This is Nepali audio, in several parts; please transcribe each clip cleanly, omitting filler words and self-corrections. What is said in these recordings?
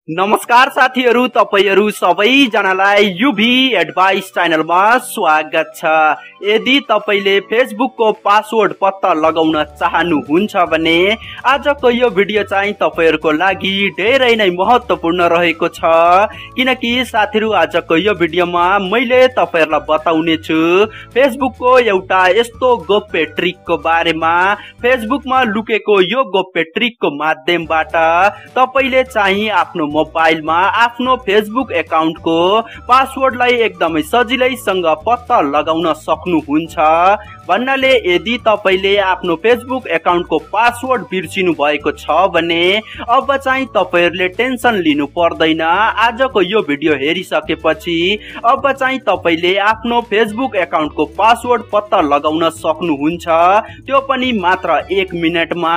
नमस्कार साथीहरु, तपाईहरु सबैजनालाई युभी एडभाइस च्यानलमा स्वागत छ। यदि तपाईले फेसबुकको पासवर्ड पत्ता लगाउन चाहनुहुन्छ भने आजको यो भिडियो चाहिँ तपाईहरुको लागि धेरै नै महत्त्वपूर्ण रहेको छ, किनकि साथीहरु आजको यो भिडियोमा मैले तपाईहरुलाई बताउने छु फेसबुकको एउटा यस्तो गोप्य ट्रिकको बारेमा। फेसबुकमा लुकेको यो गोप्य ट्रिकको माध्यमबाट तपाईले चाहिँ आफ्नो मोबाइलमा आफ्नो फेसबुक एकाउन्टको पासवर्डलाई एकदमै सजिलैसँग पत्ता लगाउन सक्नुहुन्छ। भन्नाले यदि तपाईले आफ्नो फेसबुक एकाउन्टको पासवर्ड बिर्सिनु भएको छ भने अब चाहिँ तपाईहरुले टेन्सन लिनु पर्दैन। आजको यो भिडियो हेरिसकेपछि अब चाहिँ तपाईले आफ्नो फेसबुक एकाउन्टको पासवर्ड पत्ता लगाउन सक्नुहुन्छ, त्यो पनि मात्र 1 मिनेटमा।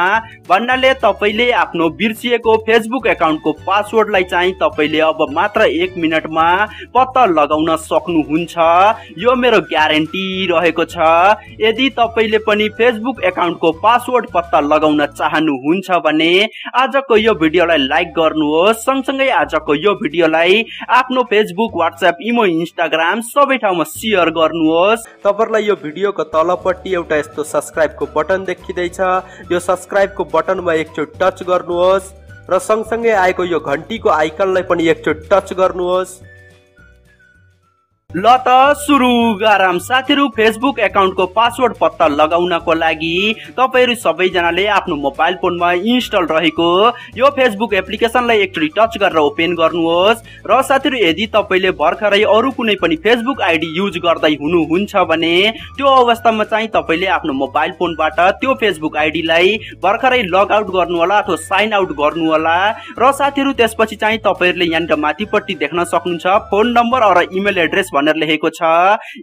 भन्नाले तपाईले आफ्नो बिर्सिएको फेसबुक एकाउन्टको पासवर्डलाई चाहिँ तपाईले अब मात्र 1 मिनेटमा पत्ता लगाउन सक्नुहुन्छ। यो मेरो ग्यारेन्टी रहेको छ। यदि तपाईले पनि फेसबुक एकाउन्टको पासवर्ड पत्ता लगाउन चाहनुहुन्छ भने आजको यो भिडियोलाई लाइक गर्नुहोस्, सँगसँगै आजको यो भिडियोलाई आफ्नो फेसबुक, व्हाट्सएप, इमो, इन्स्टाग्राम सबै ठाउँमा शेयर गर्नुहोस्। तपाईहरुलाई यो भिडियोको तलपट्टि एउटा यस्तो सब्स्क्राइबको बटन देखिदैछ, यो सब्स्क्राइबको बटनमा एकचोटि टच गर्नुहोस् र सँगसँगै आएको यो घण्टीको आइकनलाई पनि एकचोटि टच गर्नुहोस्। ल त सुरु गरौँ। साथीहरु, फेसबुक एकाउन्टको पासवर्ड पत्ता लगाउनको लागि तपाईहरु सबैजनाले आफ्नो मोबाइल फोनमा इन्स्टल रहेको यो फेसबुक एप्लिकेसनलाई एकचोटि टच गरेर ओपन गर्नुहोस्। र साथीहरु, यदि तपाईले भर्खरै अरु कुनै पनि फेसबुक आइडी युज गर्दै हुनुहुन्छ भने त्यो अवस्थामा चाहिँ तपाईले आफ्नो मोबाइल फोनबाट त्यो फेसबुक आइडीलाई भर्खरै लग आउट गर्नु होला अथवा साइन आउट गर्नु होला। र साथीहरु, त्यसपछि चाहिँ तपाईहरुले यहाँनिर माथिपट्टि देख्न सक्नुहुन्छ फोन नम्बर र इमेल एड्रेस भनेर लेखेको छ।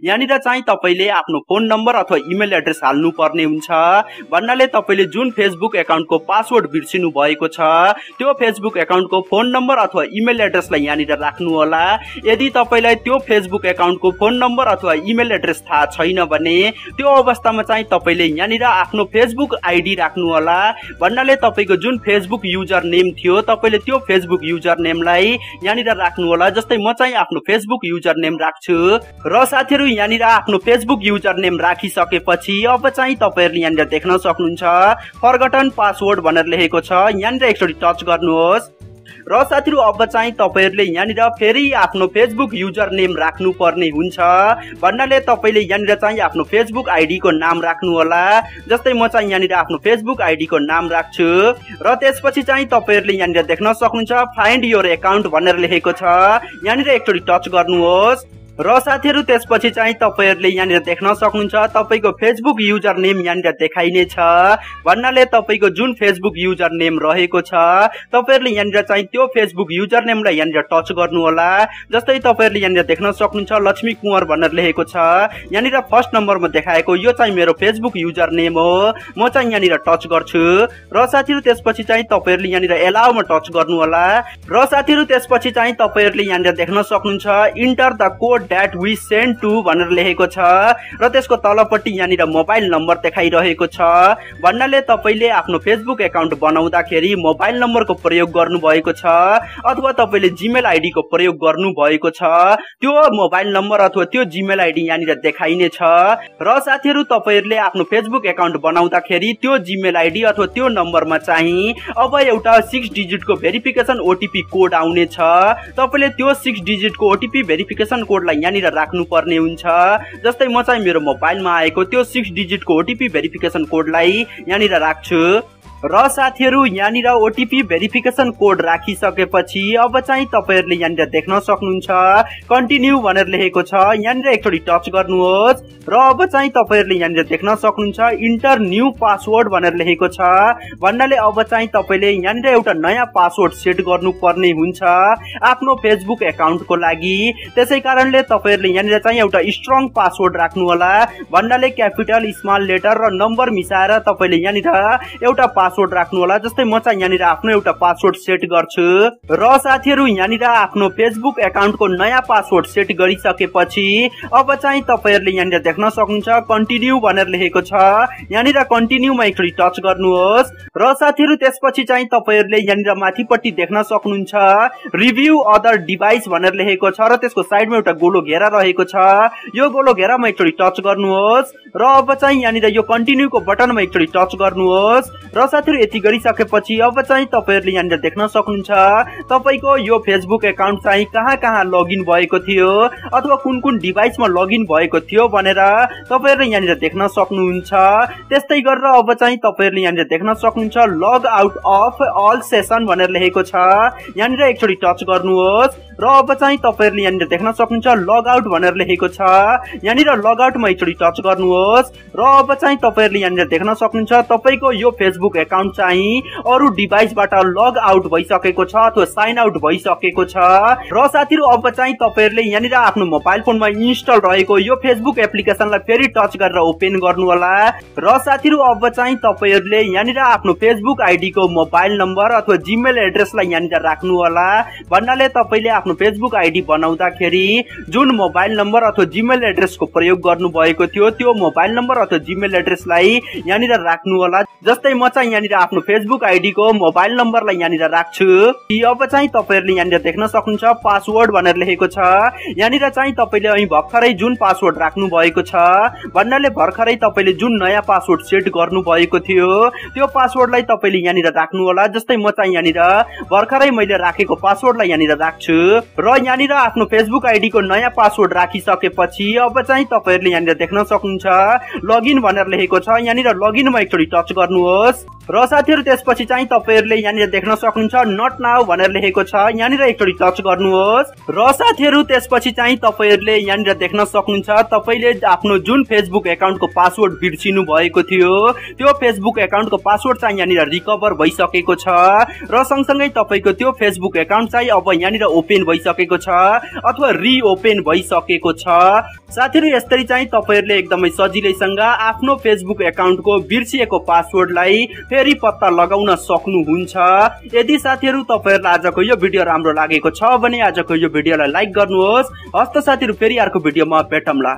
यहाँनिर चाहिँ तपाईले आफ्नो फोन नम्बर अथवा इमेल एड्रेस हाल्नु पर्ने हुन्छ। भन्नाले तपाईले जुन फेसबुक एकाउन्टको पासवर्ड बिर्सिनु भएको छ त्यो फेसबुक एकाउन्टको फोन नम्बर अथवा इमेल एड्रेसलाई यहाँनिर राख्नु होला। यदि तपाईलाई त्यो फेसबुक एकाउन्टको फोन नम्बर अथवा इमेल एड्रेस थाहा छैन भने त्यो अवस्थामा चाहिँ तपाईले यहाँनिर आफ्नो फेसबुक आइडी राख्नु होला। भन्नाले तपाईको जुन फेसबुक युजर नेम थियो तपाईले त्यो फेसबुक युजर नेमलाई यहाँनिर राख्नु होला। जस्तै म चाहिँ आफ्नो फेसबुक युजर नेम राख्छु। र साथीहरु, यहाँनिर आफ्नो फेसबुक युजर नेम राखिसकेपछि अब चाहिँ तपाईहरुले यहाँनिर देख्न सक्नुहुन्छ फरगटन पासवर्ड भनेर लेखेको छ। यहाँनिर एकचोटि टच गर्नुहोस्। र साथीहरु, अब चाहिँ तपाईहरुले यहाँनिर फेरि आफ्नो फेसबुक युजर नेम राख्नु पर्ने हुन्छ। भन्नाले तपाईले यहाँनिर चाहिँ आफ्नो फेसबुक आइडी को नाम राख्नु होला। जस्तै म चाहिँ यहाँनिर आफ्नो फेसबुक आइडी को नाम राख्छु। र त्यसपछि चाहिँ तपाईहरुले यहाँनिर देख्न सक्नुहुन्छ फाइन्ड योर एकाउन्ट भनेर लेखेको छ। यहाँनिर एकचोटि टच गर्नुहोस्। र साथीहरु, त्यसपछि चाहिँ तपाईहरुले यहाँनिर देख्न सक्नुहुन्छ तपाईको फेसबुक युजर नेम यहाँनिर देखाइने छ। भन्नाले तपाईको जुन फेसबुक युजर नेम रहेको छ तपाईहरुले यहाँनिर चाहिँ त्यो फेसबुक युजर नेमलाई यहाँनिर टच गर्नु होला। जस्तै तपाईहरुले यहाँनिर देख्न सक्नुहुन्छ लक्ष्मी कुँवर भनेर लेखेको छ। यहाँनिर फर्स्ट नम्बरमा देखाएको यो चाहिँ मेरो फेसबुक युजर नेम हो। म चाहिँ यहाँनिर टच गर्छु। र साथीहरु, त्यसपछि चाहिँ तपाईहरुले यहाँनिर एलाउमा टच गर्नु होला। र साथीहरु, त्यसपछि चाहिँ तपाईहरुले यहाँनिर देख्न सक्नुहुन्छ enter the code that we send to भनेर लेखेको छ। र त्यसको तलपट्टि यहाँनिर मोबाइल नम्बर देखाइरहेको छ। भन्नाले तपाईले आफ्नो फेसबुक एकाउन्ट बनाउँदाखेरि मोबाइल नम्बरको प्रयोग गर्नु भएको छ अथवा तपाईले जीमेल आइडी को प्रयोग गर्नु भएको छ, त्यो मोबाइल नम्बर अथवा त्यो जीमेल आइडी यहाँनिर देखाइने छ। र साथीहरु, तपाईहरुले आफ्नो फेसबुक एकाउन्ट बनाउँदाखेरि त्यो जीमेल आइडी अथवा त्यो नम्बरमा चाहिँ अब एउटा 6 डिजिटको भेरिफिकेसन ओटीपी कोड आउने छ। तपाईले त्यो 6 डिजिटको ओटीपी भेरिफिकेसन कोडलाई यहाँनिर राख्नु पर्ने हुन्छ। जस्तै म चाहिँ मेरो मोबाइलमा आएको त्यो 6 डिजिटको ओटीपी भेरिफिकेसन कोडलाई यहाँनिर राख्छु। र साथीहरु, यहाँनिर ओटीपी भेरिफिकेसन कोड राखिसकेपछि अब चाहिँ तपाईहरुले यहाँनिर देख्न सक्नुहुन्छ कन्टिन्यू भनेर लेखेको छ। यहाँनिर एकचोटि टच गर्नुहोस्। र अब चाहिँ तपाईहरुले यहाँनिर देख्न सक्नुहुन्छ इन्टर न्यू पासवर्ड भनेर लेखेको छ। भन्नाले अब चाहिँ तपाईले यहाँनिर एउटा नयाँ पासवर्ड सेट गर्नुपर्ने हुन्छ आफ्नो फेसबुक एकाउन्टको लागि। त्यसै कारणले तपाईहरुले यहाँनिर चाहिँ एउटा स्ट्रङ पासवर्ड राख्नु होला। भन्नाले क्यापिटल, स्मल लेटर र नम्बर मिसाएर तपाईले यहाँनिर एउटा पासवर्ड राख्नु होला। जस्तै म चाहिँ यहाँनिर आफ्नो एउटा पासवर्ड सेट गर्छु र साथीहरु यहाँनिर आफ्नो फेसबुक एकाउन्टको नयाँ पासवर्ड सेट गरिसकेपछि अब चाहिँ तपाईहरुले यहाँनिर देख्न सक्नुहुन्छ कन्टिन्यू भनेर लेखेको छ। यहाँनिर कन्टिन्यूमा एकचोटी टच गर्नुहोस् र साथीहरु त्यसपछि चाहिँ तपाईहरुले यहाँनिर माथिपट्टि देख्न सक्नुहुन्छ रिभ्यू अदर डिभाइस भनेर लेखेको छ र त्यसको साइडमा एउटा गोलो घेरा रहेको छ। यो गोलो घेरामा एकचोटी टच गर्नुहोस् र अब चाहिँ यहाँनिर यो कन्टिन्यूको बटनमा एकचोटी टच गर्नुहोस् र साथीहरु यति गरिसकेपछि अब चाहिँ तपाईहरुले यहाँनिर देख्न सक्नुहुन्छ तपाईको यो फेसबुक एकाउन्ट चाहिँ कहाँ लगइन भएको थियो अथवा कुन डिभाइसमा लगइन भएको थियो भनेर तपाईहरुले यहाँनिर देख्न सक्नुहुन्छ। त्यस्तै गरेर अब चाहिँ तपाईहरुले यहाँनिर देख्न सक्नुहुन्छ log out of all session भनेर लेखेको छ। यहाँनिर एकचोटी टच गर्नुहोस् र अब चाहिँ तपाईहरुले यहाँनिर देख्न सक्नुहुन्छ लग आउट भनेर लेखेको छ। यहाँनिर लग आउटमा एकचोटी टच गर्नुहोस् र अब चाहिँ तपाईहरुले यहाँनिर देख्न सक्नुहुन्छ तपाईको यो फेसबुक एकाउन्ट चाहिँ अरु डिभाइसबाट लग आउट भइसकेको छ अथवा साइन आउट भइसकेको छ। र साथीहरु अब चाहिँ तपाईहरुले यहाँनिर आफ्नो मोबाइल फोनमा इन्स्टल रहेको यो फेसबुक एप्लिकेसनलाई फेरि टच गरेर ओपन गर्नु होला र साथीहरु अब चाहिँ तपाईहरुले यहाँनिर आफ्नो फेसबुक आइडी को मोबाइल नम्बर अथवा जीमेल एड्रेसलाई यहाँनिर राख्नु होला। भन्नाले तपाईले आफ्नो फेसबुक आइडी बनाउँदाखेरि जुन मोबाइल नम्बर अथवा जीमेल एड्रेसको प्रयोग गर्नु भएको थियो त्यो मोबाइल नम्बर अथवा जीमेल एड्रेसलाई यहाँनिर राख्नु होला। जस्तै म चाहिँ यहाँनिर आफ्नो फेसबुक आइडी को मोबाइल नम्बरलाई यहाँनिर राख्छु। अब चाहिँ तपाईहरुले यहाँनिर देख्न सक्नुहुन्छ पासवर्ड भनेर लेखेको छ। यहाँनिर चाहिँ तपाईले અહીં भर्खरै जुन पासवर्ड राख्नु भएको छ भन्नाले भर्खरै तपाईले जुन नयाँ पासवर्ड सेट गर्नु भएको थियो त्यो पासवर्डलाई तपाईले यहाँनिर राख्नु होला। जस्तै म चाहिँ यहाँनिर भर्खरै मैले राखेको पासवर्डलाई यहाँनिर राख्छु र यहाँनिर आफ्नो फेसबुक आइडी को नयाँ पासवर्ड राखिसकेपछि अब चाहिँ तपाईहरुले यहाँनिर देख्न सक्नुहुन्छ लगइन भनेर लेखेको छ। यहाँनिर लगइनमा एकचोटी टच गर्नुहोस् र साथीहरु त्यसपछि चाहिँ तपाईहरुले यहाँनिर देख्न सक्नुहुन्छ नट नाउ भनेर लेखेको छ। यहाँनिर एकचोटी टच गर्नुहोस् र साथीहरु त्यसपछि चाहिँ तपाईहरुले यहाँनिर देख्न सक्नुहुन्छ तपाईले आफ्नो जुन फेसबुक एकाउन्टको पासवर्ड बिर्सिनु भएको थियो त्यो फेसबुक एकाउन्टको पासवर्ड चाहिँ यहाँनिर रिकभर भइसकेको छ र सँगसँगै तपाईको त्यो फेसबुक एकाउन्ट चाहिँ अब यहाँनिर ओपन भइसकेको छ अथवा रिओपन भइसकेको छ। साथीहरु यसरी चाहिँ तपाईहरुले एकदमै सजिलैसँग आफ्नो फेसबुक एकाउन्टको बिर्सिएको पासवर्डलाई फेरि पत्ता लगाउन सक्नुहुन्छ। यदि साथीहरु तपाईहरुलाई आजको यो भिडियो राम्रो लागेको छ भने आजको यो भिडियोलाई लाइक गर्नुहोस्। हस्त साथीहरु फेरि अर्को भिडियोमा भेटौँला।